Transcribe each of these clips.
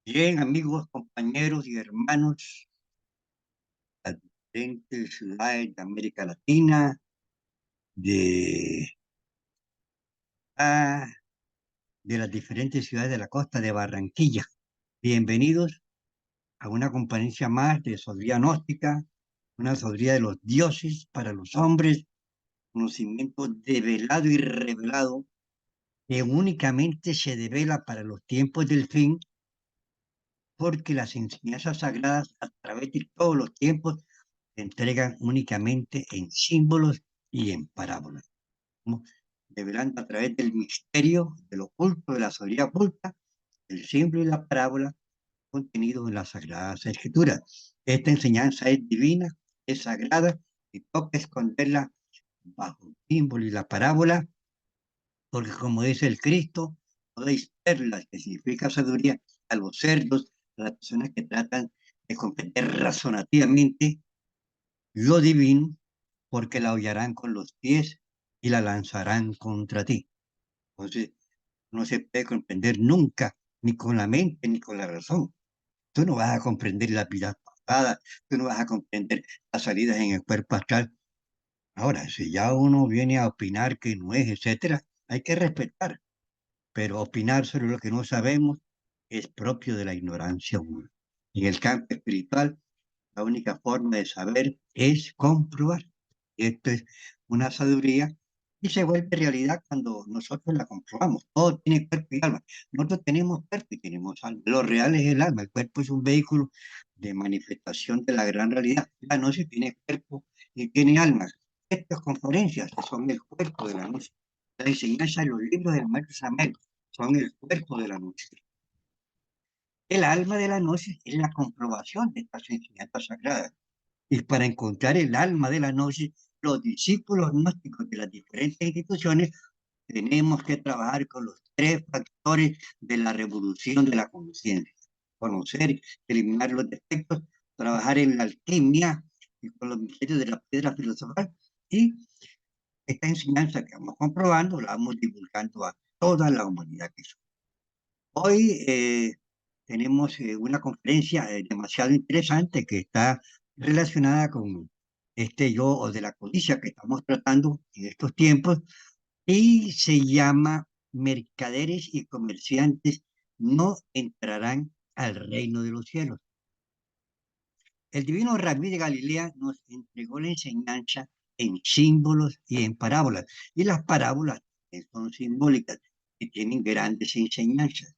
Bien, amigos, compañeros y hermanos de las diferentes ciudades de América Latina, de, ah, de las diferentes ciudades de la costa de Barranquilla. Bienvenidos a una conferencia más de sabiduría gnóstica, una sabiduría de los dioses para los hombres, conocimiento develado y revelado que únicamente se devela para los tiempos del fin, porque las enseñanzas sagradas a través de todos los tiempos se entregan únicamente en símbolos y en parábolas. ¿No? Revelando a través del misterio, del oculto, de la sabiduría oculta, el símbolo y la parábola contenidos en las Sagradas Escrituras. Esta enseñanza es divina, es sagrada y toca esconderla bajo el símbolo y la parábola, porque como dice el Cristo, podéis perlas, que significa sabiduría, a los cerdos, a las personas que tratan de comprender razonativamente lo divino, porque la hollarán con los pies y la lanzarán contra ti. Entonces, no se puede comprender nunca, ni con la mente, ni con la razón. Tú no vas a comprender la vida pasada, tú no vas a comprender las salidas en el cuerpo astral. Ahora, si ya uno viene a opinar que no es, etcétera, hay que respetar, pero opinar sobre lo que no sabemos es propio de la ignorancia humana. En el campo espiritual, la única forma de saber es comprobar. Esto es una sabiduría y se vuelve realidad cuando nosotros la comprobamos. Todo tiene cuerpo y alma. Nosotros tenemos cuerpo y tenemos alma. Lo real es el alma. El cuerpo es un vehículo de manifestación de la gran realidad. La noche tiene cuerpo y tiene alma. Estas conferencias son el cuerpo de la noche. La enseñanza de los libros del maestro Samuel son el cuerpo de la noche. El alma de la noche es la comprobación de estas enseñanzas sagradas. Y para encontrar el alma de la noche, los discípulos gnósticos de las diferentes instituciones tenemos que trabajar con los tres factores de la revolución de la conciencia. Conocer, eliminar los defectos, trabajar en la alquimia y con los misterios de la piedra filosofal. Y esta enseñanza que vamos comprobando la vamos divulgando a toda la humanidad que somos. Hoy tenemos una conferencia demasiado interesante que está relacionada con este yo o de la codicia que estamos tratando en estos tiempos y se llama Mercaderes y comerciantes no entrarán al reino de los cielos. El divino Rabí de Galilea nos entregó la enseñanza en símbolos y en parábolas, y las parábolas son simbólicas y tienen grandes enseñanzas.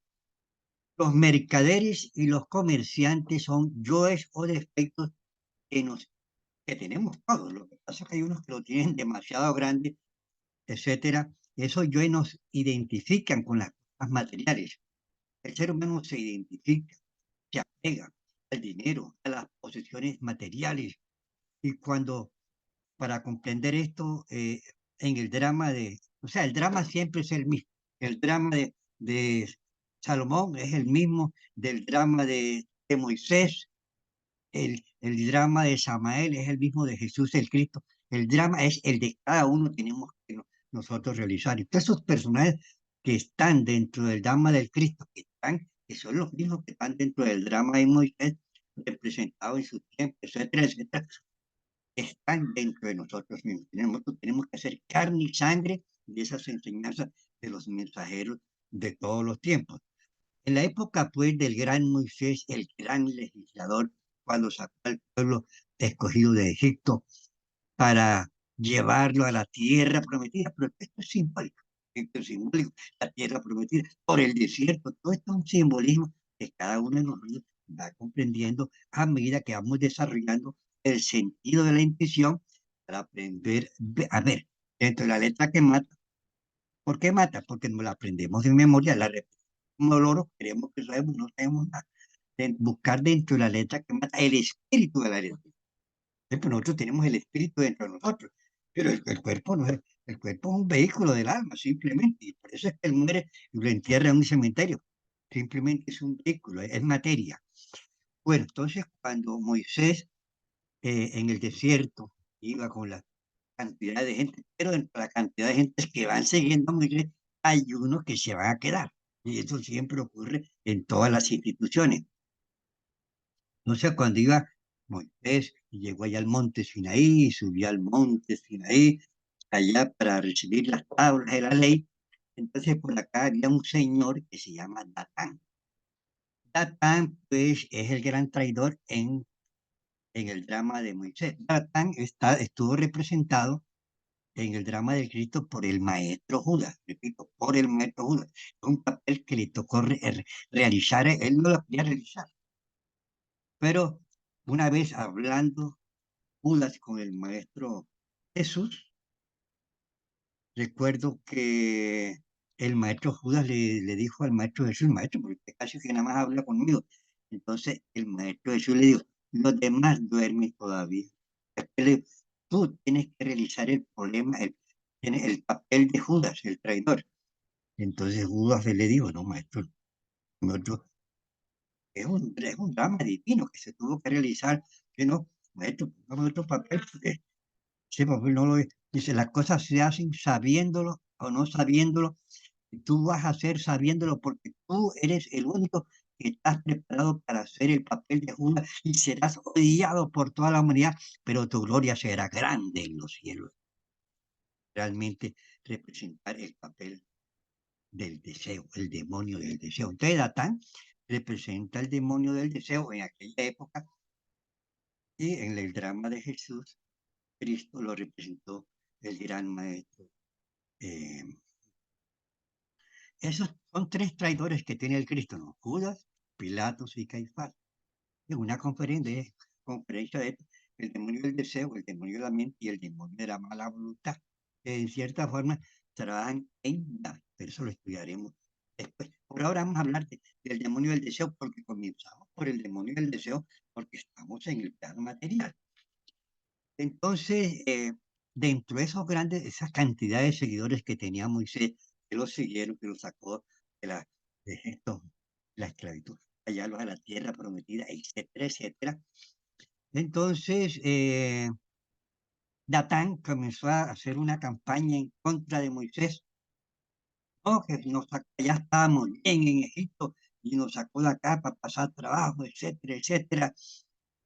Los mercaderes y los comerciantes son yoes o defectos que, que tenemos todos. Lo que pasa es que hay unos que lo tienen demasiado grande, etcétera. Esos yoes nos identifican con las cosas materiales. El ser humano se identifica, se apega al dinero, a las posesiones materiales. Y cuando, para comprender esto, en el drama o sea, el drama siempre es el mismo. El drama de Salomón es el mismo del drama de Moisés, el drama de Samael es el mismo de Jesús el Cristo. El drama es el de cada uno, tenemos que nosotros realizar. Y todos esos personajes que están dentro del drama del Cristo, que son los mismos que están dentro del drama de Moisés, representados en su tiempo, etcétera, etcétera, están dentro de nosotros mismos. Nosotros tenemos que hacer carne y sangre de esas enseñanzas de los mensajeros de todos los tiempos. En la época, pues, del gran Moisés, el gran legislador, cuando sacó al pueblo escogido de Egipto para llevarlo a la tierra prometida, pero esto es simbólico, la tierra prometida, por el desierto, todo esto es un simbolismo que cada uno de nosotros va comprendiendo a medida que vamos desarrollando el sentido de la intuición para aprender a ver dentro de la letra que mata. ¿Por qué mata? Porque no la aprendemos de memoria, la repetimos como loro, creemos que sabemos, no sabemos nada. Buscar dentro de la letra que mata el espíritu de la letra. Ejemplo, nosotros tenemos el espíritu dentro de nosotros, pero el cuerpo no es, el cuerpo es un vehículo del alma, simplemente, y por eso es que él muere y lo entierra en un cementerio. Simplemente es un vehículo, es materia. Bueno, entonces cuando Moisés en el desierto iba con la cantidad de gente, pero entre la cantidad de gente que van siguiendo a Moisés, hay unos que se van a quedar. Y eso siempre ocurre en todas las instituciones. Entonces, cuando iba Moisés y llegó allá al monte Sinaí, subió al monte Sinaí, allá para recibir las tablas de la ley, entonces por acá había un señor que se llama Datán. Datán, pues, es el gran traidor en el drama de Moisés. Datán estuvo representado en el drama de Cristo por el maestro Judas, repito, por el maestro Judas. Un papel que le tocó realizar, él no lo quería realizar, pero una vez hablando Judas con el maestro Jesús, recuerdo que el maestro Judas le dijo al maestro Jesús, maestro, porque usted casi que nada más habla conmigo. Entonces el maestro Jesús le dijo, los demás duermen todavía. Él le dijo, tú tienes que realizar el problema, tienes el papel de Judas, el traidor. Entonces Judas le dijo, no, maestro, nosotros, es un drama divino que se tuvo que realizar, que no, maestro, pongamos otro papel, porque ese papel no lo es. Dice, las cosas se hacen sabiéndolo o no sabiéndolo, y tú vas a hacer sabiéndolo porque tú eres el único que estás preparado para hacer el papel de Judas y serás odiado por toda la humanidad, pero tu gloria será grande en los cielos. Realmente representar el papel del deseo, el demonio del deseo. Entonces, Datán representa el demonio del deseo en aquella época y en el drama de Jesús, Cristo lo representó el gran maestro. Eh, Esos son tres traidores que tiene el Cristo, ¿no? Judas, Pilatos y Caifás. En una conferencia de el demonio del deseo, el demonio de la mente y el demonio de la mala voluntad, que en cierta forma trabajan en la, pero eso lo estudiaremos después. Por ahora vamos a hablar del demonio del deseo porque comenzamos por el demonio del deseo porque estamos en el plano material. Entonces, dentro de esos grandes, esas cantidades de seguidores que tenía Moisés, que lo siguieron, que lo sacó de de Egipto, la esclavitud, allá a la tierra prometida, etcétera, etcétera. Entonces, Datán comenzó a hacer una campaña en contra de Moisés, ¿no? Que ya estábamos bien en Egipto y nos sacó de acá para pasar trabajo, etcétera, etcétera.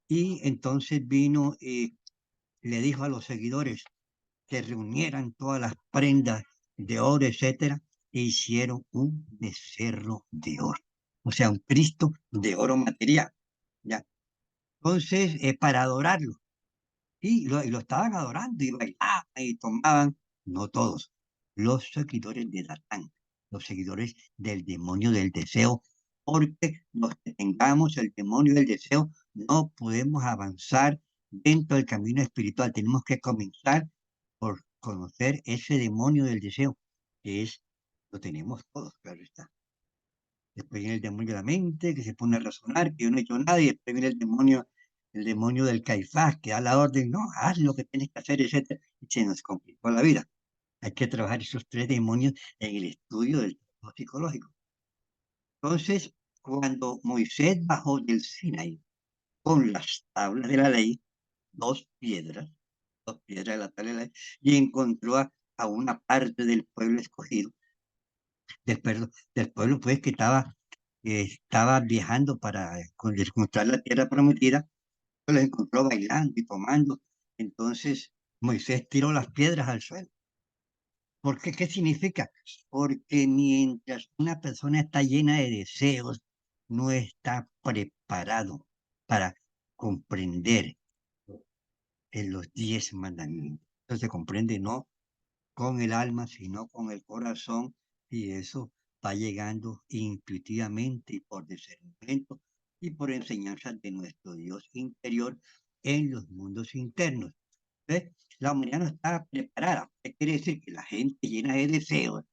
Y entonces vino y le dijo a los seguidores que reunieran todas las prendas de oro, etcétera, e hicieron un becerro de oro. O sea, un Cristo de oro material. ¿Ya? Entonces, para adorarlo. Y lo estaban adorando y bailaban y tomaban, no todos, los seguidores de Satán, los seguidores del demonio del deseo, porque los que tengamos el demonio del deseo no podemos avanzar dentro del camino espiritual. Tenemos que comenzar por conocer ese demonio del deseo, que es, lo tenemos todos, claro está. Después viene el demonio de la mente, que se pone a razonar, que yo no he hecho nada, y después viene el demonio del Caifás, que da la orden, no, haz lo que tienes que hacer, etcétera, y se nos complicó la vida. Hay que trabajar esos tres demonios en el estudio del trabajo psicológico. Entonces, cuando Moisés bajó del Sinaí con las tablas de la ley, dos piedras, dos piedras de la tabla de la ley, y encontró a una parte del pueblo escogido, del pueblo pues que estaba viajando para encontrar la tierra prometida, los encontró bailando y tomando. Entonces Moisés tiró las piedras al suelo. ¿Por qué? ¿Qué significa? Porque mientras una persona está llena de deseos, no está preparado para comprender en los 10 mandamientos. Entonces se comprende no con el alma, sino con el corazón, y eso va llegando intuitivamente y por discernimiento y por enseñanza de nuestro Dios interior en los mundos internos. ¿Ves? La humanidad no está preparada. ¿Qué quiere decir? Que la gente llena de deseos,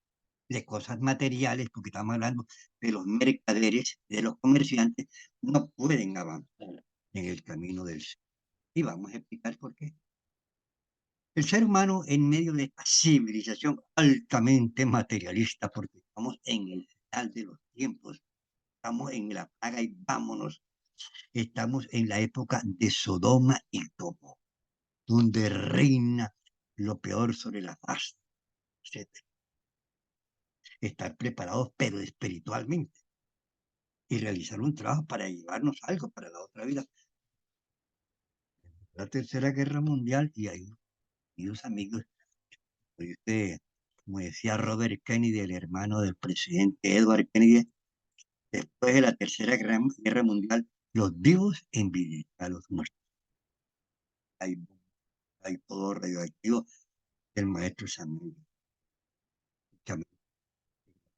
de cosas materiales, porque estamos hablando de los mercaderes, de los comerciantes, no pueden avanzar en el camino del ser. Y vamos a explicar por qué. El ser humano en medio de esta civilización altamente materialista, porque estamos en el final de los tiempos, estamos en la paga y vámonos, estamos en la época de Sodoma y Gomorra, donde reina lo peor sobre la faz, etcétera. estar preparados, pero espiritualmente, y realizar un trabajo para llevarnos algo para la otra vida. La Tercera Guerra Mundial, y ahí, mis amigos, este, como decía Robert Kennedy, el hermano del presidente Edward Kennedy, después de la Guerra Mundial, los vivos envidian a los muertos. Hay, hay todo radioactivo del maestro Samuel.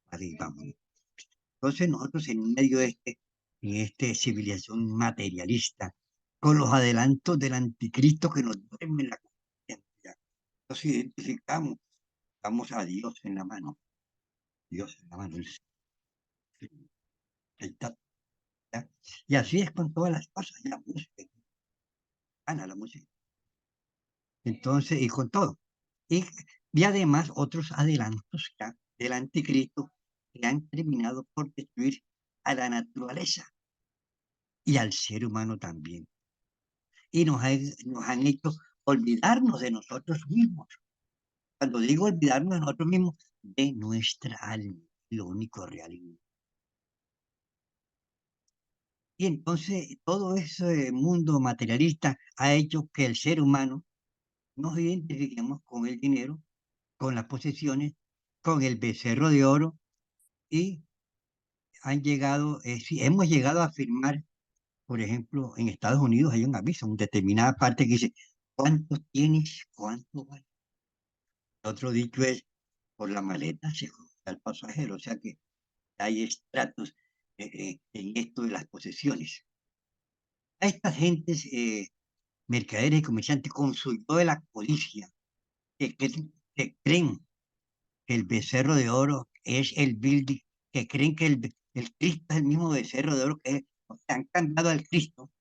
Ahí vamos. Entonces nosotros en medio en esta civilización materialista, con los adelantos del anticristo que nos duerme la conciencia, nos identificamos, damos a Dios en la mano, Dios en la mano, ahí está, ¿ya? Y así es con todas las cosas, la música, la música, entonces, y con todo. Y, y además otros adelantos ya del anticristo que han terminado por destruir a la naturaleza y al ser humano también. Y nos han hecho olvidarnos de nosotros mismos. Cuando digo olvidarnos de nosotros mismos, de nuestra alma, lo único real. Y entonces todo ese mundo materialista ha hecho que el ser humano nos identifiquemos con el dinero, con las posesiones, con el becerro de oro y han llegado, sí, hemos llegado a afirmar, por ejemplo, en Estados Unidos hay un aviso, una determinada parte que dice, ¿cuánto tienes? ¿Cuánto vale? Otro dicho es, por la maleta se juzga al pasajero, o sea que hay estratos en esto de las posesiones. A estas gentes, mercaderes y comerciantes, con su yo de la codicia, que creen que el becerro de oro es el building, que creen que el Cristo es el mismo becerro de oro, que o sea, han cambiado al Cristo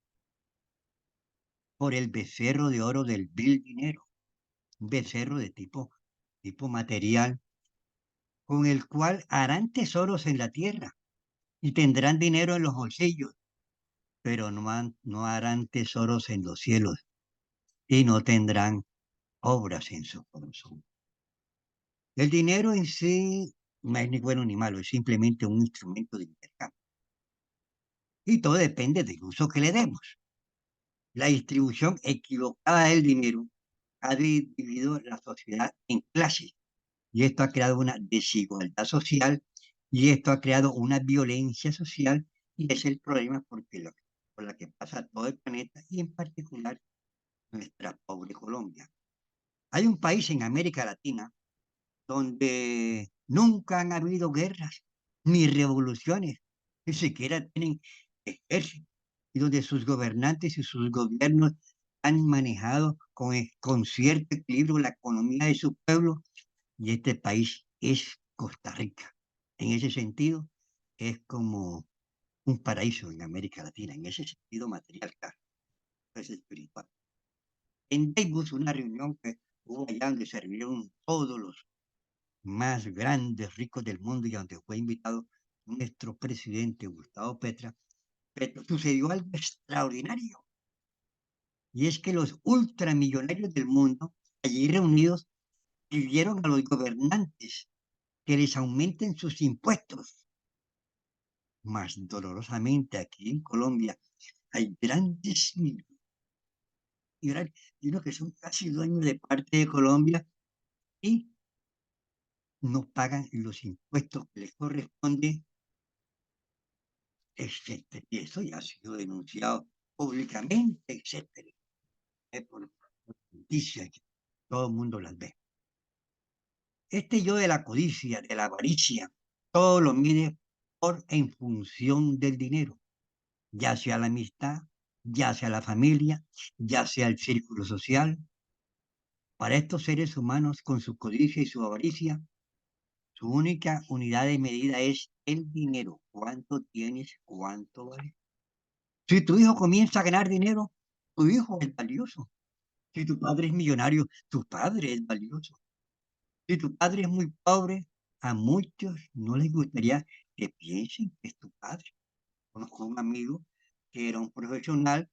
por el becerro de oro del vil dinero, un becerro de tipo material, con el cual harán tesoros en la tierra y tendrán dinero en los bolsillos, pero no harán tesoros en los cielos y no tendrán obras en su corazón. El dinero en sí no es ni bueno ni malo, es simplemente un instrumento de intercambio. Y todo depende del uso que le demos. La distribución equivocada del dinero ha dividido la sociedad en clases y esto ha creado una desigualdad social y esto ha creado una violencia social y es el problema por la que pasa todo el planeta y en particular nuestra pobre Colombia. Hay un país en América Latina donde nunca han habido guerras ni revoluciones, ni siquiera tienen ejército, y donde sus gobernantes y sus gobiernos han manejado con cierto equilibrio la economía de su pueblo, y este país es Costa Rica. En ese sentido, es como un paraíso en América Latina, en ese sentido material, claro, es espiritual. En Davos, una reunión que hubo allá donde se reunieron todos los más grandes, ricos del mundo y donde fue invitado nuestro presidente Gustavo Petro, sucedió algo extraordinario. Y es que los ultramillonarios del mundo, allí reunidos, pidieron a los gobernantes que les aumenten sus impuestos. Más dolorosamente aquí en Colombia hay grandes millonarios y unos que son casi dueños de parte de Colombia y no pagan los impuestos que les corresponde, etcétera. Y eso ya ha sido denunciado públicamente, etcétera. Por noticias que todo el mundo las ve. Este yo de la codicia, de la avaricia, todo lo mide en función del dinero, ya sea la amistad, ya sea la familia, ya sea el círculo social. Para estos seres humanos, con su codicia y su avaricia, su única unidad de medida es el dinero. ¿Cuánto tienes? ¿Cuánto vale? Si tu hijo comienza a ganar dinero, tu hijo es valioso. Si tu padre es millonario, tu padre es valioso. Si tu padre es muy pobre, a muchos no les gustaría que piensen que es tu padre. Conozco un amigo que era un profesional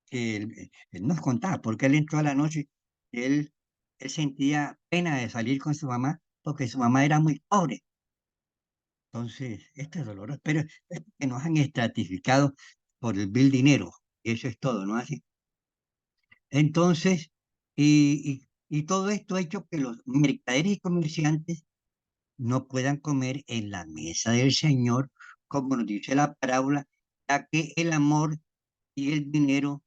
que él nos contaba, porque él entró a la noche, él, él sentía pena de salir con su mamá porque su mamá era muy pobre. Entonces, esto es doloroso, pero es que nos han estratificado por el vil dinero. Y eso es todo, ¿no? Así. Entonces, y todo esto ha hecho que los mercaderes y comerciantes no puedan comer en la mesa del Señor, como nos dice la parábola, ya que el amor y el dinero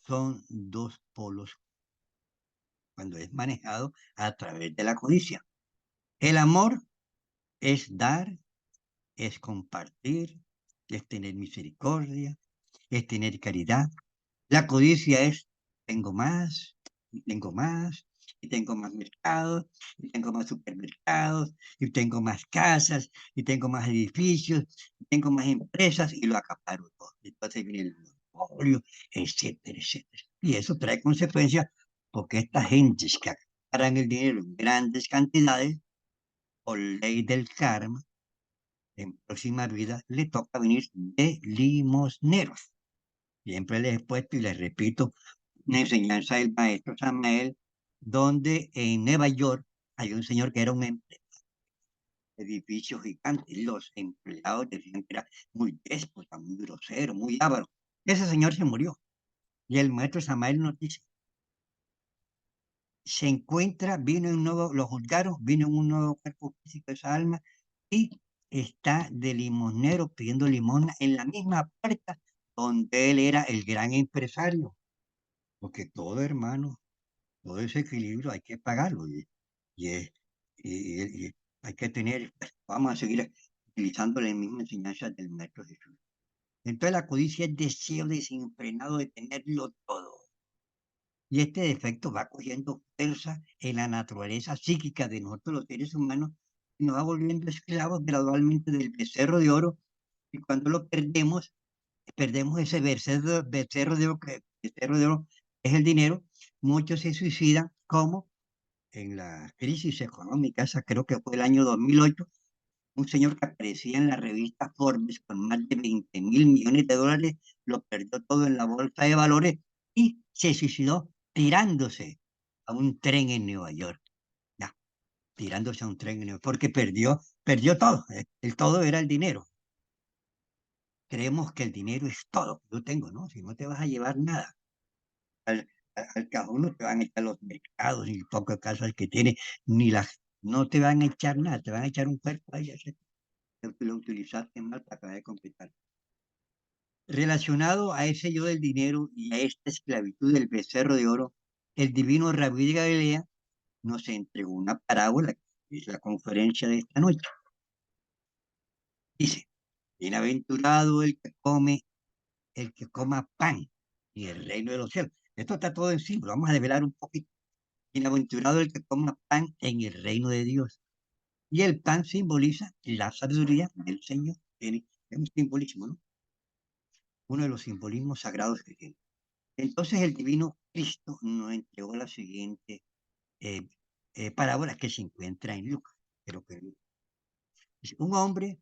son dos polos cuando es manejado a través de la codicia. El amor es dar, es compartir, es tener misericordia, es tener caridad. La codicia es, tengo más, y tengo más, y tengo más mercados, y tengo más supermercados, y tengo más casas, y tengo más edificios, y tengo más empresas, y lo acaparo todo. Entonces viene el monopolio, etcétera, etcétera. Y eso trae consecuencias porque estas gentes que acaparan el dinero en grandes cantidades, por ley del karma, en próxima vida le toca venir de limosneros. Siempre les he puesto y les repito una enseñanza del maestro Samael, donde en Nueva York hay un señor que era un edificio gigante. Los empleados decían que era muy déspota, muy grosero, muy avaro. Ese señor se murió. Y el maestro Samael nos dice, se encuentra, vino un nuevo, lo juzgaron, vino un nuevo cuerpo físico de esa alma y está de limosnero pidiendo limosna en la misma puerta donde él era el gran empresario. Porque todo, hermano, todo ese equilibrio hay que pagarlo y, es- y hay que tener, pues, vamos a seguir utilizando la misma enseñanza del Maestro Jesús. Entonces la codicia es deseo desenfrenado de tenerlo todo. Y este defecto va cogiendo fuerza en la naturaleza psíquica de nosotros los seres humanos y nos va volviendo esclavos gradualmente del becerro de oro. Y cuando lo perdemos, perdemos ese becerro de oro, becerro de oro es el dinero. Muchos se suicidan como en la crisis económica, esa creo que fue el año 2008, un señor que aparecía en la revista Forbes con más de 20.000 millones de dólares, lo perdió todo en la bolsa de valores y se suicidó tirándose a un tren en Nueva York. Ya, tirándose a un tren en Nueva York, porque perdió todo. El todo era el dinero. Creemos que el dinero es todo. Yo tengo, ¿no? Si no te vas a llevar nada. Al, al cajón no te van a echar los mercados, ni pocas casas que tiene, ni las, no te van a echar nada, te van a echar un cuerpo ahí, así, lo utilizaste mal para acabar de completar. Relacionado a ese yo del dinero y a esta esclavitud del becerro de oro, el divino Rabí de Galilea nos entregó una parábola, que es la conferencia de esta noche. Dice, bienaventurado el que coma pan y el reino de los cielos. Esto está todo en sí, pero vamos a develar un poquito. Bienaventurado el que coma pan en el reino de Dios. Y el pan simboliza la sabiduría del Señor. Es un simbolismo, ¿no? Uno de los simbolismos sagrados que tiene. Entonces el divino Cristo nos entregó la siguiente eh, parábola que se encuentra en Lucas. Creo que dice, un hombre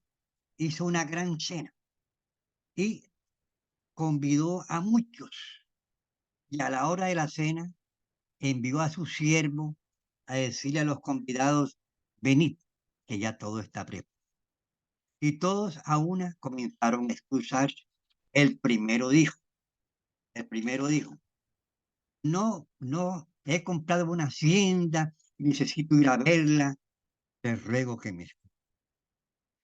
hizo una gran cena y convidó a muchos. Y a la hora de la cena envió a su siervo a decirle a los convidados, venid, que ya todo está preparado. Y todos a una comenzaron a excusarse. El primero dijo, el primero dijo, no, he comprado una hacienda y necesito ir a verla, te ruego que me escuche.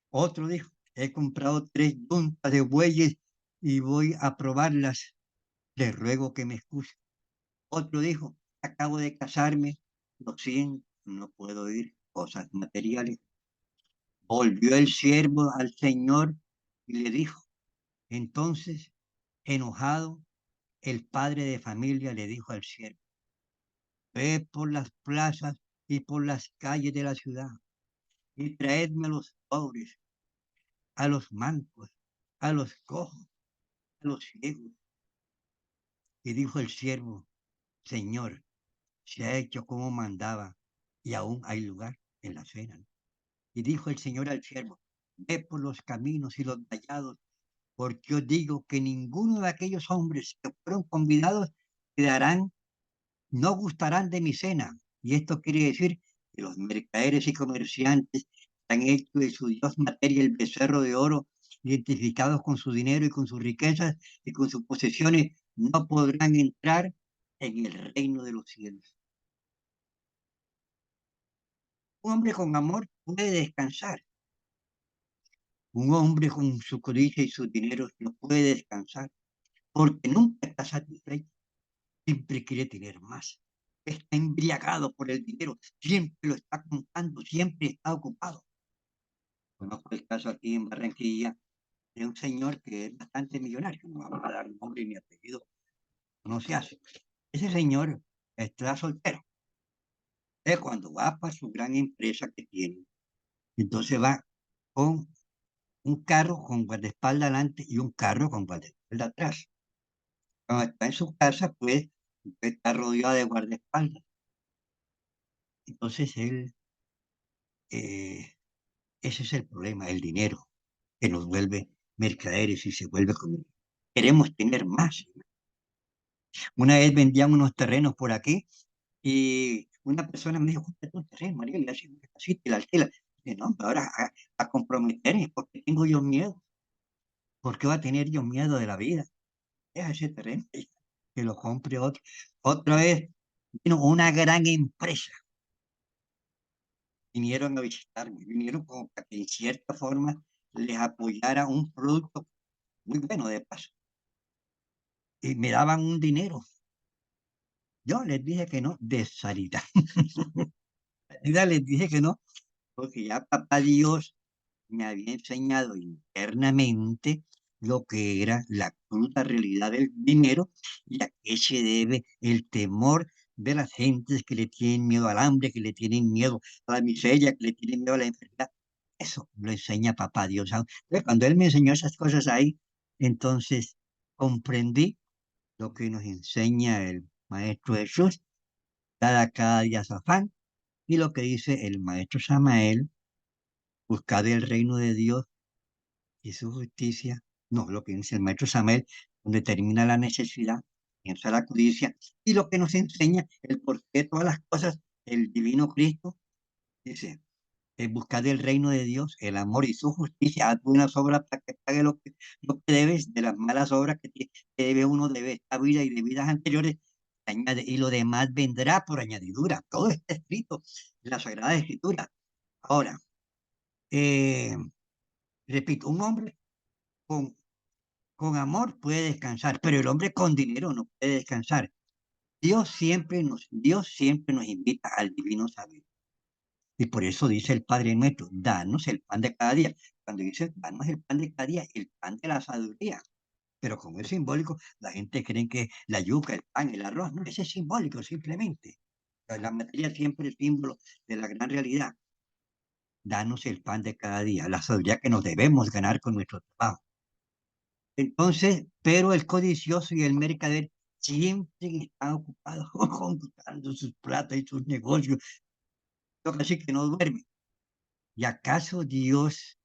Otro dijo, he comprado 3 yuntas de bueyes y voy a probarlas, te ruego que me excuse. Otro dijo, acabo de casarme, lo siento, no puedo ir, cosas materiales. Volvió el siervo al Señor y le dijo, entonces, enojado, el padre de familia le dijo al siervo, ve por las plazas y por las calles de la ciudad y traedme a los pobres, a los mancos, a los cojos, a los ciegos. Y dijo el siervo, Señor, se ha hecho como mandaba y aún hay lugar en la cena. Y dijo el Señor al siervo, ve por los caminos y los vallados, porque os digo que ninguno de aquellos hombres que fueron convidados quedarán, no gustarán de mi cena. Y esto quiere decir que los mercaderes y comerciantes han hecho de su Dios materia el becerro de oro, identificados con su dinero y con sus riquezas y con sus posesiones, no podrán entrar en el reino de los cielos. Un hombre con amor puede descansar. Un hombre con su codicia y su dinero no puede descansar, porque nunca está satisfecho, siempre quiere tener más. Está embriagado por el dinero, siempre lo está contando, siempre está ocupado. Conozco el caso aquí en Barranquilla de un señor que es bastante millonario, no vamos a dar nombre ni apellido, no se hace. Ese señor está soltero. Es cuando va para su gran empresa que tiene, entonces va con un carro con guardaespaldas adelante y un carro con guardaespaldas atrás. Cuando está en su casa, pues está rodeado de guardaespaldas. Entonces eh, ese es el problema, el dinero, que nos vuelve mercaderes y se vuelve como queremos tener más. Una vez vendían unos terrenos por aquí y una persona me dijo, compra un terreno, María, le hace una casita y la alquila. Dije, no, pero ahora a comprometerme porque tengo yo miedo. ¿Por qué va a tener yo miedo de la vida? Deja ese terreno y que lo compre otro. Otra vez vino una gran empresa. Vinieron a visitarme, vinieron como para que en cierta forma les apoyara un producto muy bueno de paso. Y me daban un dinero. Yo les dije que no, de salida. Ya les dije que no, porque ya papá Dios me había enseñado internamente lo que era la cruda realidad del dinero y a qué se debe el temor de las gentes que le tienen miedo al hambre, que le tienen miedo a la miseria, que le tienen miedo a la enfermedad. Eso lo enseña papá Dios. ¿Sabe? Entonces, cuando él me enseñó esas cosas ahí, entonces comprendí lo que nos enseña el Maestro Jesús, cada día su afán, y lo que dice el Maestro Samael, buscad el reino de Dios y su justicia, no, lo que dice el Maestro Samuel, donde termina la necesidad, comienza la codicia, y lo que nos enseña el porqué de todas las cosas, el divino Cristo, dice, buscar el reino de Dios, el amor y su justicia, haz buenas obras para que pague lo que debes de las malas obras que debe uno de esta vida y de vidas anteriores, añade, y lo demás vendrá por añadidura, todo está escrito en la Sagrada Escritura. Ahora, eh, repito, un hombre con con amor puede descansar, pero el hombre con dinero no puede descansar. Dios siempre nos invita al divino saber. Y por eso dice el Padre nuestro, danos el pan de cada día. Cuando dice danos el pan de cada día, el pan de la sabiduría. Pero como es simbólico, la gente cree que la yuca, el pan, el arroz, no, ese es simbólico simplemente. La materia siempre es símbolo de la gran realidad. Danos el pan de cada día, la sabiduría que nos debemos ganar con nuestro trabajo. Entonces, pero el codicioso y el mercader siempre están ocupados computando sus plata y sus negocios, así que no duermen. ¿Y acaso Dios,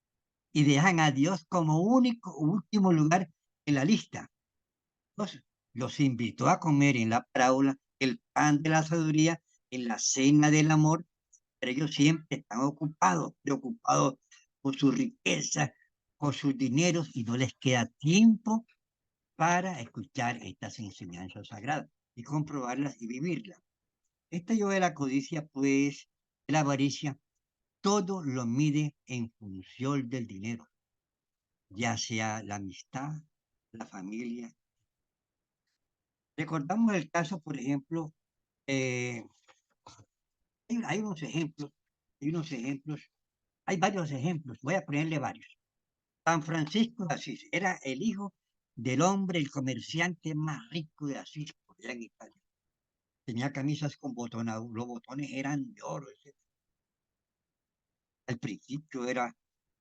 y dejan a Dios como único, último lugar en la lista? Los, los invitó a comer en la parábola el pan de la sabiduría, en la cena del amor, pero ellos siempre están ocupados, preocupados por su riqueza, por sus dineros, y no les queda tiempo para escuchar estas enseñanzas sagradas y comprobarlas y vivirlas. Este yo de la codicia, pues, de la avaricia, todo lo mide en función del dinero, ya sea la amistad, la familia. Recordamos el caso, por ejemplo, eh, hay unos ejemplos, hay unos ejemplos, hay varios ejemplos, voy a ponerle varios. San Francisco de Asís era el hijo del hombre, el comerciante más rico de Asís, por allá en Italia. Tenía camisas con botones, los botones eran de oro. Al principio era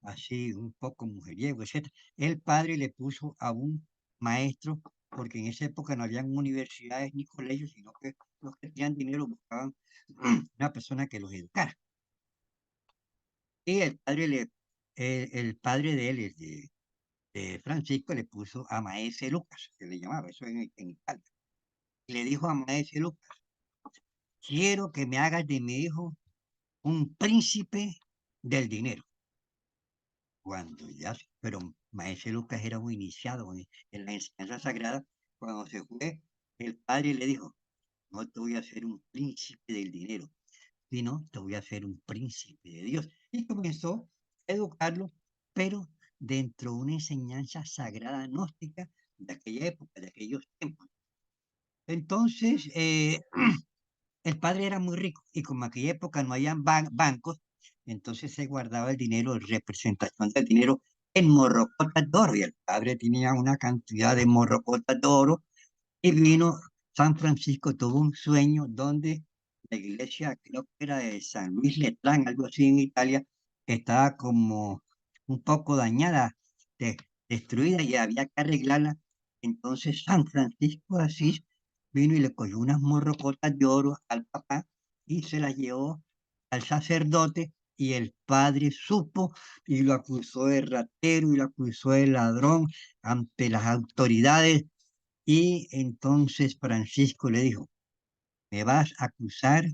así, un poco mujeriego, etcétera. El padre le puso a un maestro, porque en esa época no habían universidades ni colegios, sino que los que tenían dinero buscaban una persona que los educara. Y el padre de él, de Francisco, le puso a Maese Lucas, que le llamaba, eso en Italia. Y le dijo a Maese Lucas, quiero que me hagas de mi hijo un príncipe del dinero. Cuando ya, pero Maese Lucas era un iniciado en la enseñanza sagrada. Cuando se fue, el padre le dijo, no te voy a hacer un príncipe del dinero, sino te voy a hacer un príncipe de Dios. Y comenzó a educarlo, pero dentro de una enseñanza sagrada gnóstica de aquella época, de aquellos tiempos. Entonces, el padre era muy rico y como en aquella época no había bancos, entonces se guardaba el dinero, representación del dinero en morrocotas de oro y el padre tenía una cantidad de morrocotas de oro y vino San Francisco, tuvo un sueño donde la iglesia, creo que era de San Luis Letrán, algo así en Italia, estaba como un poco dañada, de- destruida y había que arreglarla. Entonces San Francisco de Asís vino y le cogió unas morrocotas de oro al papá y se las llevó al sacerdote y el padre supo y lo acusó de ratero y lo acusó de ladrón ante las autoridades y entonces Francisco le dijo, me vas a acusar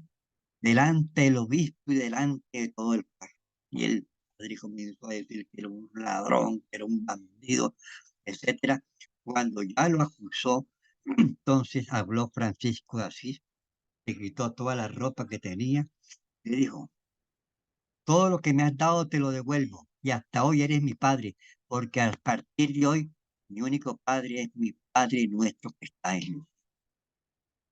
delante del obispo y delante de todo el pueblo. Y el padre comenzó a decir que era un ladrón, que era un bandido, etcétera. Cuando ya lo acusó, entonces habló Francisco de Asís, le quitó toda la ropa que tenía, le dijo, todo lo que me has dado te lo devuelvo, y hasta hoy eres mi padre, porque a partir de hoy mi único padre es mi Padre nuestro que está en los.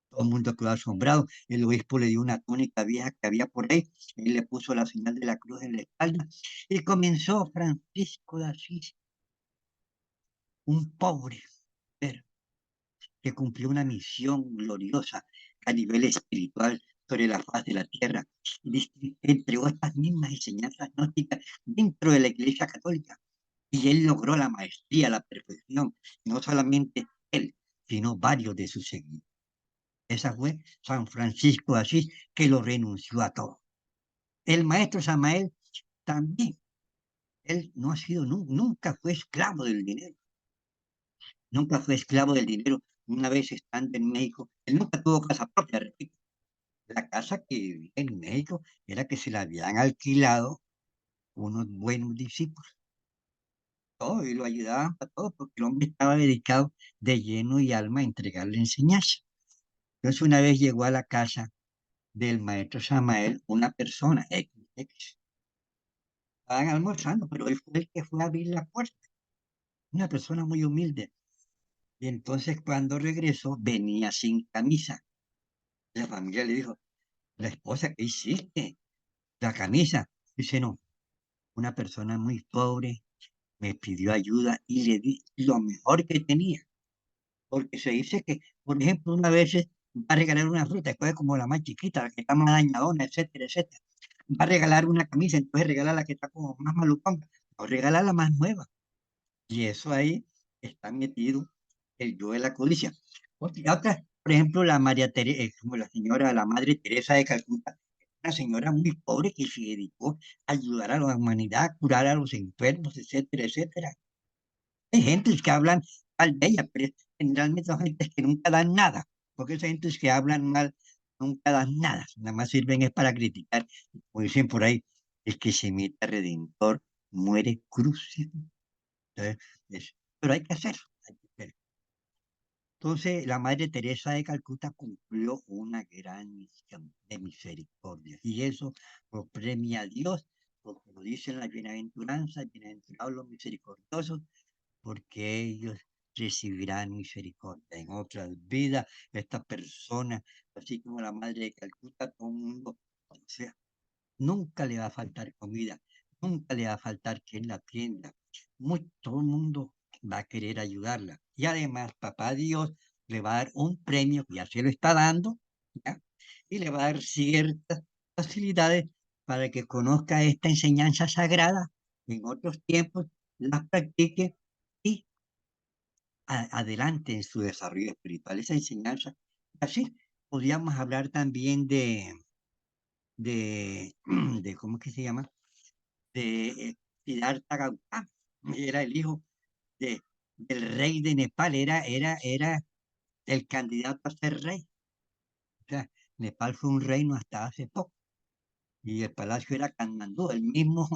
Todo el mundo quedó asombrado. El obispo le dio una túnica vieja que había por ahí. Él le puso la señal de la cruz en la espalda. Y comenzó Francisco de Asís, un pobre ser que cumplió una misión gloriosa a nivel espiritual sobre la faz de la tierra. Y entregó estas mismas enseñanzas gnósticas dentro de la Iglesia Católica. Y él logró la maestría, la perfección. No solamente él, sino varios de sus seguidores. Esa fue San Francisco de Asís, que lo renunció a todo. El maestro Samael también, él no ha sido, nunca fue esclavo del dinero, nunca fue esclavo del dinero. Una vez estando en México, él nunca tuvo casa propia, repito. La casa que vivía en México era que se la habían alquilado unos buenos discípulos, todo, y lo ayudaban para todo, porque el hombre estaba dedicado de lleno y alma a entregarle enseñanza. Entonces una vez llegó a la casa del maestro Samael una persona, X. Estaban almorzando, pero él fue el que fue a abrir la puerta, una persona muy humilde. Y entonces cuando regresó, venía sin camisa. La familia le dijo, la esposa, ¿qué hiciste? La camisa. Dice, no, una persona muy pobre me pidió ayuda y le di lo mejor que tenía. Porque se dice que, por ejemplo, una vez va a regalar una fruta, después como la más chiquita, la que está más dañadona, etcétera, etcétera. Va a regalar una camisa, entonces regala la que está como más maluconga, o regala la más nueva. Y eso ahí está metido el yo de la codicia. Otra, por ejemplo, la María Teresa, como la señora, la Madre Teresa de Calcuta, una señora muy pobre que se dedicó a ayudar a la humanidad, a curar a los enfermos, etcétera, etcétera. Hay gentes que hablan mal de ella, pero generalmente son gentes que nunca dan nada, porque esas gentes que hablan mal nunca dan nada, nada más sirven es para criticar. Como dicen por ahí, el que se meta redentor muere crucificado. Entonces, pero hay que hacerlo, hay que hacerlo. Entonces, la Madre Teresa de Calcuta cumplió una gran misión de misericordia. Y eso lo premia a Dios, porque lo dice en la bienaventuranza, bienaventurados los misericordiosos, porque ellos recibirán misericordia en otras vidas. Esta persona, así como la Madre de Calcuta, todo el mundo, o sea, nunca le va a faltar comida, nunca le va a faltar quien la atienda. Todo el mundo va a querer ayudarla. Y además, papá Dios le va a dar un premio, que ya se lo está dando, ¿ya? Y le va a dar ciertas facilidades para que conozca esta enseñanza sagrada en otros tiempos, la practique y adelante en su desarrollo espiritual. Esa enseñanza. Así podríamos hablar también de, ¿cómo es que se llama? De Siddhartha Gautama. Era el hijo de, del rey de Nepal, era el candidato a ser rey. O sea, Nepal fue un reino hasta hace poco. Y el palacio era Katmandú, el mismo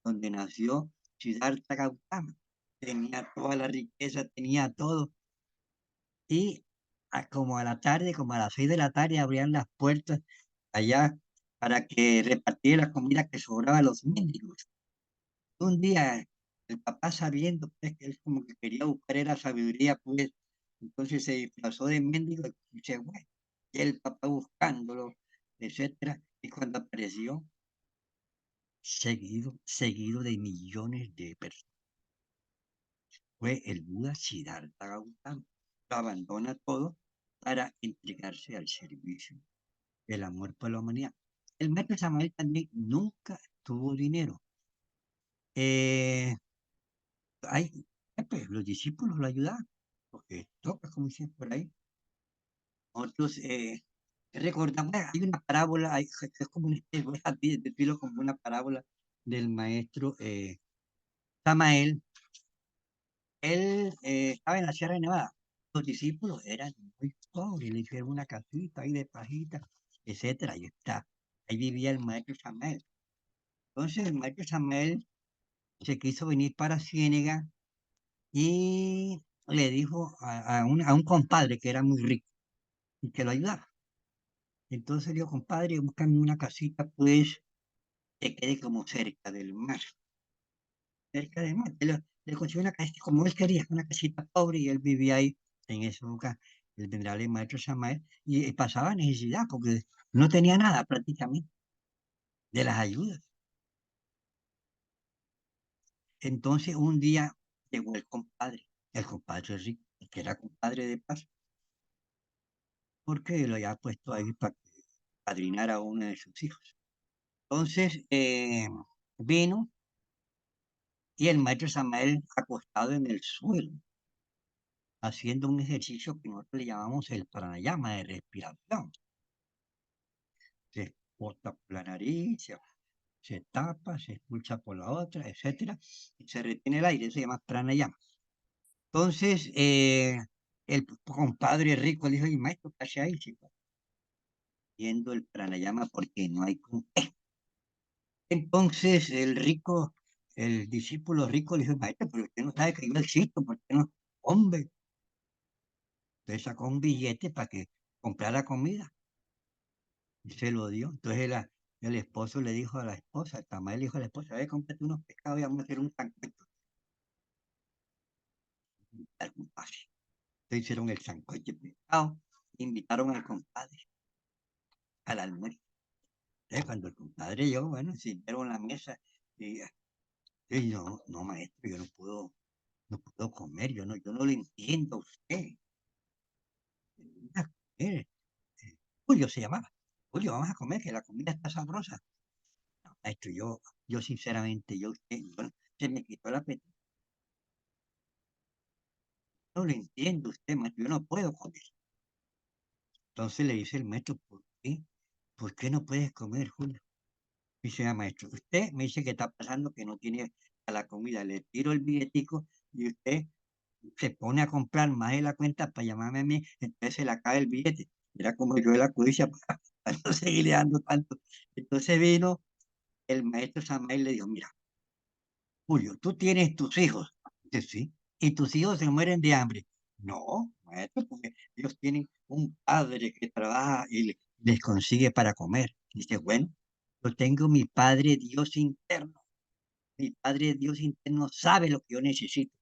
donde nació Siddhartha Gautama. Tenía toda la riqueza, tenía todo. Y como a la tarde, como a las 6 de la tarde, abrían las puertas allá para que repartiera la comida que sobraba a los mendigos. Un día, el papá sabiendo pues, que él como que quería buscar era sabiduría, pues, entonces se disfrazó de mendigo y se fue. Y el papá buscándolo, etcétera, y cuando apareció, seguido de millones de personas, fue el Buda Siddhartha Gautama. Lo abandona todo para entregarse al servicio, el amor por la humanidad. El maestro Samael también nunca tuvo dinero. Eh, pues, los discípulos lo ayudaban, porque toca, como dicen por ahí. Otros recordamos, hay una parábola, es como una estilo como una parábola del maestro Samael. Él estaba en la Sierra de Nevada. Los discípulos eran muy pobres, le hicieron una casita ahí de pajita, etcétera. Ahí está. Ahí vivía el maestro Samael. Entonces el maestro Samael se quiso venir para Ciénega y le dijo a un compadre que era muy rico y que lo ayudara. Entonces le dijo, compadre, búscame una casita, pues, que quede como cerca del mar. Cerca del mar. Le consiguió una casita como él quería, una casita pobre, y él vivía ahí en esa época, el venerable maestro Samael, y pasaba necesidad, porque no tenía nada prácticamente de las ayudas. Entonces un día llegó el compadre rico, el que era compadre de paz, porque lo había puesto ahí para padrinar a uno de sus hijos. Entonces vino y el maestro Samael acostado en el suelo, haciendo un ejercicio que nosotros le llamamos el pranayama de respiración. Se bota por la nariz, se tapa, se expulsa por la otra, etcétera, y se retiene el aire, se llama pranayama. Entonces, el compadre rico le dijo, y maestro, ¿qué hace ahí, chico? Viendo el pranayama porque no hay con qué. Entonces, el discípulo rico le dijo, maestro, pero usted no sabe que yo existo, ¿por qué no? Hombre, entonces sacó un billete para que comprara comida y se lo dio. Entonces el esposo le dijo a la esposa, el tamal le dijo a la esposa, ve, cómprate unos pescados y vamos a hacer un sancocho. Algún pase. Entonces hicieron el sancocho de pescado, invitaron al compadre al almuerzo. Entonces cuando el compadre llegó, bueno, sirvieron la mesa y, y yo, no, maestro, yo no puedo comer, yo no lo entiendo a usted. Venga a comer. Julio se llamaba. Julio, vamos a comer, que la comida está sabrosa. No, maestro, yo sinceramente, bueno, se me quitó el apetito. No lo entiendo usted, maestro, yo no puedo comer. Entonces le dice el maestro, ¿por qué? ¿Por qué no puedes comer, Julio? Dice, maestro, usted me dice que está pasando que no tiene a la comida, le tiro el billetico y usted se pone a comprar más de la cuenta para llamarme a mí, entonces se le acaba el billete. Era como yo de la codicia para no seguirle dando tanto. Entonces vino el maestro Samael y le dijo, mira, Julio, tú tienes tus hijos. Dice, sí. Y tus hijos se mueren de hambre. No, maestro, porque ellos tienen un padre que trabaja y les consigue para comer. Dice, bueno, yo tengo mi Padre Dios interno. Mi Padre Dios interno sabe lo que yo necesito.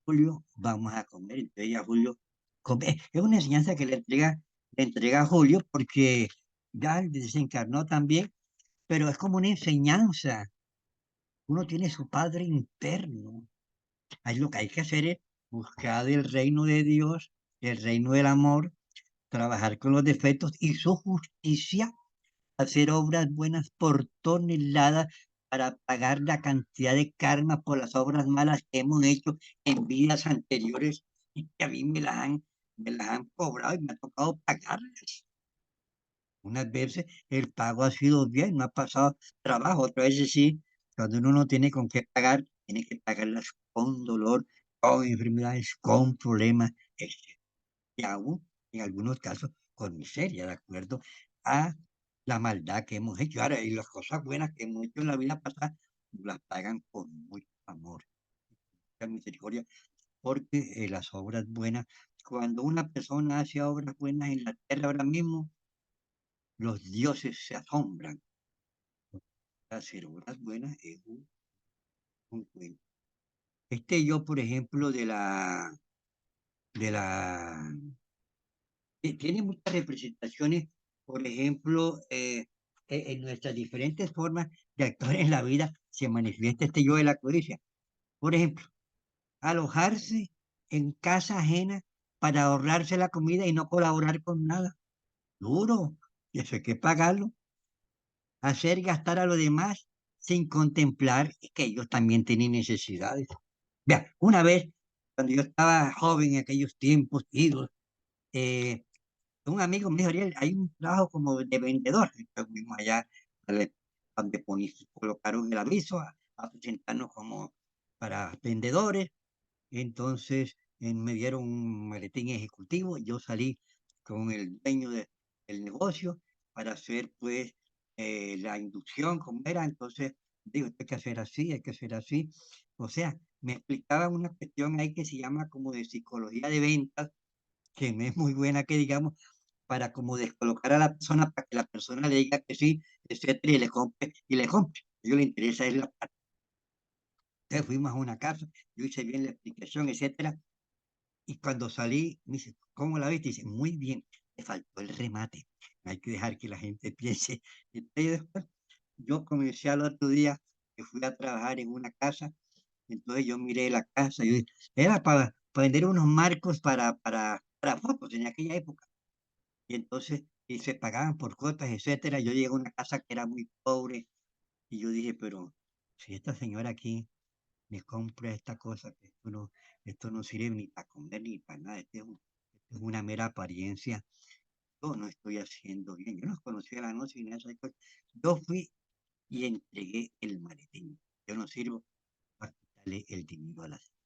Julio, vamos a comer. Entonces ya Julio come. Es una enseñanza que le entrega a Julio porque ya desencarnó también, pero es como una enseñanza. Uno tiene su Padre interno. Ahí lo que hay que hacer es buscar el reino de Dios, el reino del amor, trabajar con los defectos y su justicia, hacer obras buenas por toneladas para pagar la cantidad de karma por las obras malas que hemos hecho en vidas anteriores y que a mí me las han cobrado y me ha tocado pagarlas. Unas veces el pago ha sido bien, no ha pasado trabajo, otras veces sí, cuando uno no tiene con qué pagar, tiene que pagarlas con dolor, con enfermedades, con problemas, etc. Y aún, en algunos casos, con miseria, de acuerdo a la maldad que hemos hecho. Ahora, y las cosas buenas que hemos hecho en la vida pasada, las pagan con mucho amor, mucha misericordia, porque las obras buenas, cuando una persona hace obras buenas en la tierra ahora mismo, los dioses se asombran. Hacer obras buenas es un cuento. Yo, por ejemplo, de la, tiene muchas representaciones, por ejemplo, en nuestras diferentes formas de actuar en la vida se manifiesta este yo de la codicia. Por ejemplo, alojarse en casa ajena para ahorrarse la comida y no colaborar con nada. Duro, y eso hay que pagarlo. Hacer gastar a los demás sin contemplar que ellos también tienen necesidades. Vea, una vez, cuando yo estaba joven en aquellos tiempos, idos, eh, un amigo me dijo, Ariel, hay un trabajo como de vendedor. Entonces fuimos allá donde colocaron el aviso a presentarnos como para vendedores. Entonces me dieron un maletín ejecutivo. Yo salí con el dueño del negocio para hacer pues la inducción, como era. Entonces digo, esto hay que hacer así, hay que hacer así. O sea, me explicaban una cuestión ahí que se llama como de psicología de ventas, que no es muy buena, que digamos, para como descolocar a la persona, para que la persona le diga que sí, etcétera, y le compre, y le compre. A ellos le interesa es la plata. Entonces fuimos a una casa, yo hice bien la explicación, etcétera, y cuando salí, me dice, ¿cómo la viste? Dice, muy bien, te faltó el remate. No hay que dejar que la gente piense. Entonces, después, yo comencé al otro día que fui a trabajar en una casa. Entonces yo miré la casa y era para vender unos marcos para fotos en aquella época. Y entonces y se pagaban por cuotas, etcétera. Yo llegué a una casa que era muy pobre y yo dije, pero si esta señora aquí me compra esta cosa, que esto no sirve ni para comer ni para nada, esto es una mera apariencia, yo no estoy haciendo bien. Yo no conocía la noche ni nada de esas cosas. Yo fui y entregué el maletín. Yo no sirvo para quitarle el dinero a la señora.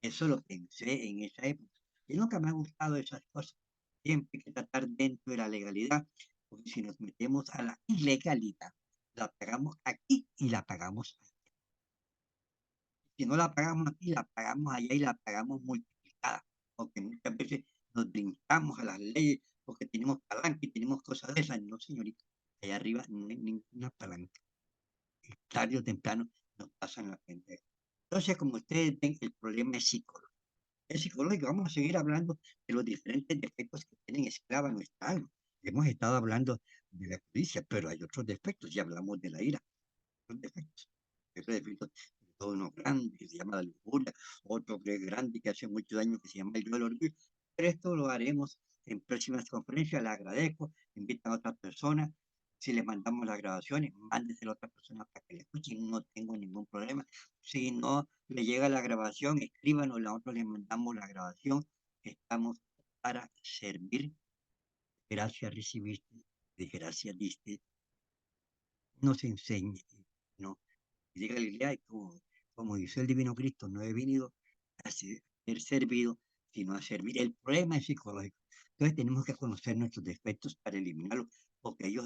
Eso lo pensé en esa época. Y nunca me ha gustado esas cosas. Siempre hay que tratar dentro de la legalidad, porque si nos metemos a la ilegalidad, la pagamos aquí y la pagamos allá. Si no la pagamos aquí, la pagamos allá y la pagamos multiplicada, porque muchas veces nos brincamos a las leyes porque tenemos palanca y tenemos cosas de esas. No, señorita, allá arriba no hay ninguna palanca. Tarde o temprano nos pasan la pendeja. Entonces, como ustedes ven, el problema es psicológico. Es psicológico. Vamos a seguir hablando de los diferentes defectos que tienen esclava nuestra alma. Hemos estado hablando de la codicia, pero hay otros defectos. Ya hablamos de la ira. Otros defectos. Otros defectos. Todo uno grande que se llama la lujuria, otro que es grande que hace mucho daño que se llama el yo del orgullo. Pero esto lo haremos en próximas conferencias. Le agradezco. Invitan a otras personas. Si les mandamos las grabaciones, mándeselo a otra persona para que le escuchen. No tengo ningún problema. Si no le llega la grabación, escríbanos, nosotros le mandamos la grabación. Estamos para servir. Gracias recibiste, de gracias diste. Nos enseñe, ¿no? Y diga la Biblia, y como dice el Divino Cristo, no he venido a ser servido, sino a servir. El problema es psicológico. Entonces tenemos que conocer nuestros defectos para eliminarlos, porque ellos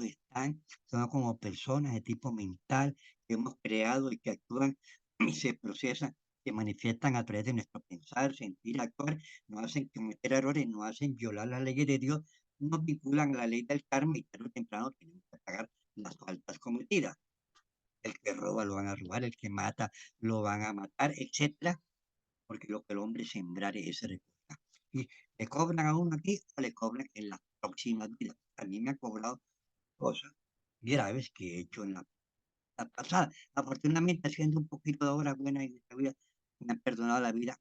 son como personas de tipo mental que hemos creado y que actúan y se procesan, se manifiestan a través de nuestro pensar, sentir, actuar, nos hacen cometer errores, nos hacen violar las leyes de Dios, nos vinculan a la ley del karma y tarde o temprano tenemos que pagar las faltas cometidas. El que roba lo van a robar, el que mata lo van a matar, etcétera, porque lo que el hombre sembrare ese recogerá. Y le cobran a uno aquí o le cobran en las próximas vidas. A mí me ha cobrado cosas graves que he hecho en la pasada. Afortunadamente, haciendo un poquito de obra buena en esta vida, me han perdonado la vida